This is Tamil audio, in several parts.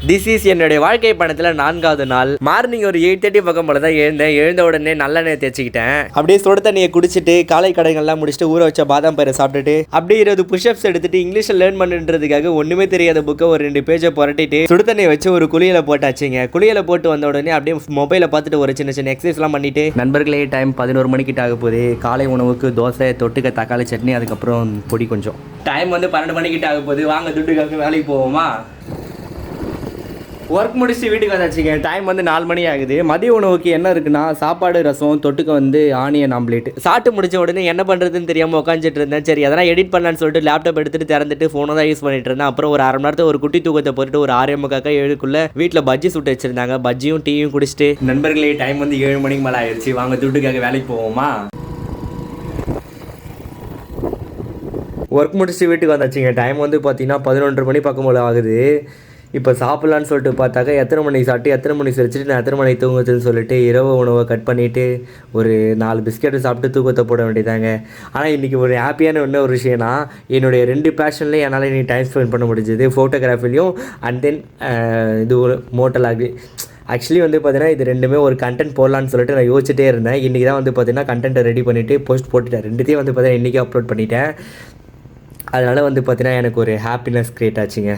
திஸ் இஸ் என்னுடைய வாழ்க்கை பயணத்தில் 4வது நாள். மார்னிங் ஒரு 8:30 பக்கம் போல தான் எழுந்தேன். எழுந்த உடனே நல்லெண்ணெய் தேய்ச்சிக்கிட்டேன். அப்படியே சுட தண்ணியை குடிச்சிட்டு காலை கடைகள்லாம் முடிச்சுட்டு ஊற வச்ச பாதாம் பயிரை சாப்பிட்டுட்டு அப்படியே 20 புஷ்அப்ஸ் எடுத்துட்டு இங்கிலீஷில் லேர்ன் பண்ணுறதுக்காக ஒன்றுமே தெரியாத புக்கை ஒரு 2 பேஜை புரட்டிட்டு சுடு தண்ணியை வச்சு ஒரு குளியலை போட்டாச்சுங்க. குளியலை போட்டு வந்த உடனே அப்படியே மொபைலை பார்த்துட்டு ஒரு சின்ன சின்ன எக்ஸசைஸ்லாம் பண்ணிட்டு நண்பர்களே டைம் 11 மணிக்கிட்ட ஆக போகுது. காலை உணவுக்கு தோசை, தொட்டுக்க தக்காளி சட்னி, அதுக்கப்புறம் பொடி கொஞ்சம். டைம் 12 மணிக்கிட்ட ஆக போகுது. வாங்க துட்டுக்காக வேலைக்கு போவோமா? ஒர்க் முடிச்சுட்டு வீட்டுக்கு வந்தாச்சுங்க. டைம் 4 மணி ஆகுது. மதிய உணவுக்கு என்ன இருக்குன்னா சாப்பாடு, ரசம், தொட்டுக்க ஆனியன் ஆம்லேட். சாப்பிட்டு முடிச்ச உடனே என்ன பண்ணுறதுன்னு தெரியாமல் உட்காந்துட்டு இருந்தேன். சரி அதெல்லாம் எடிட் பண்ணலான்னு சொல்லிட்டு லேப்டாப் எடுத்துகிட்டு திறந்துட்டு ஃபோனை தான் யூஸ் பண்ணிட்டு இருந்தேன். அப்புறம் ஒரு 1/2 மணி நேரத்தை ஒரு குட்டி தூக்கத்தை போட்டுட்டு ஒரு 6:45 7க்குள்ளே வீட்டில் பஜ்ஜி சுட்டு வச்சுருந்தாங்க. பஜ்ஜியும் டீயும் குடிச்சிட்டு நண்பர்களே டைம் 7 மணிக்கு மேலே ஆயிடுச்சு. வாங்க துட்டுக்காக வேலைக்கு போவோமா? ஒர்க் முடிச்சுட்டு வீட்டுக்கு வந்தாச்சுங்க. டைம் பார்த்தீங்கன்னா 11:30 மணி பக்கம் போல் ஆகுது. இப்போ சாப்பிட்லான்னு சொல்லிட்டு பார்த்தாக்கா எத்தனை மணிக்கு சாப்பிட்டு எத்தனை மணிக்கு சரிச்சிட்டு நான் எத்தனை மணிக்கு தூங்குதுன்னு சொல்லிட்டு இரவு உணவை கட் பண்ணிவிட்டு ஒரு 4 பிஸ்கெட்டை சாப்பிட்டு தூக்கத்தை போட வேண்டியதாங்க. ஆனால் இன்றைக்கி ஒரு ஹாப்பியான ஒரு விஷயம்னா என்னுடைய 2 பேஷன்லேயும் என்னால் இன்றைக்கி டைம் ஸ்பெண்ட் பண்ண முடிஞ்சது. ஃபோட்டோகிராஃபிலையும் அண்ட் தென் இது ஒரு மோட்டலாகி. ஆக்சுவலி பார்த்தீங்கன்னா இது ரெண்டுமே ஒரு கண்டென்ட் போடலான்னு சொல்லிட்டு நான் யோசிச்சுட்டே இருந்தேன். இன்றைக்கி தான் பார்த்தீங்கன்னா கண்டென்ட்டை ரெடி பண்ணிவிட்டு போஸ்ட் போட்டுட்டேன். ரெண்டுத்தையும் பார்த்தீங்கன்னா இன்றைக்கி அப்லோட் பண்ணிட்டேன். அதனால் பார்த்தீங்கன்னா எனக்கு ஒரு ஹாப்பினஸ் க்ரியேட் ஆச்சுங்க.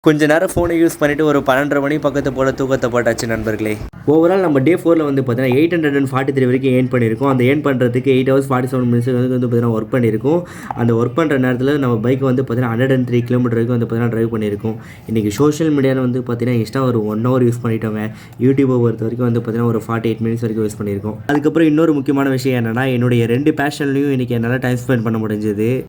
கொஞ்ச நேரம் ஃபோனை யூஸ் பண்ணிவிட்டு ஒரு 12:30 மணி பக்கத்தை போல் தூக்கத்தை போட்டாச்சு நண்பர்களே. ஓவரால் நம்ம டே 4ல் பார்த்தீங்கன்னா 843 வரைக்கும் ஏர்ன் பண்ணியிருக்கோம். அந்த ஏர்ன் பண்ணுறதுக்கு 8 hours 47 minutes பார்த்தீங்கன்னா ஒர்க் பண்ணியிருக்கோம். அந்த ஒர்க் பண்ணுற நேரத்தில் நம்ம பைக் பார்த்தீங்கன்னா 103 கிலோமீட்டருக்கு பார்த்தீங்கன்னா ட்ரைவ் பண்ணியிருக்கோம். இன்றைக்கி சோஷியல் மீடியாவில் பார்த்தீங்கன்னா எக்ஸ்ட்ரா ஒரு 1 hour யூஸ் பண்ணிட்டோங்க. யூடியூப்பை பொறுத்த வரைக்கும் பார்த்தீங்கன்னா ஒரு 48 minutes வரைக்கும் யூஸ் பண்ணியிருக்கோம். அதுக்கப்புறம் இன்னொரு முக்கியமான விஷயம் என்னென்னா என்னுடைய 2 பேஷன்லையும் இன்றைக்கி என்னால் டைம் ஸ்பெண்ட் பண்ண முடிஞ்சது.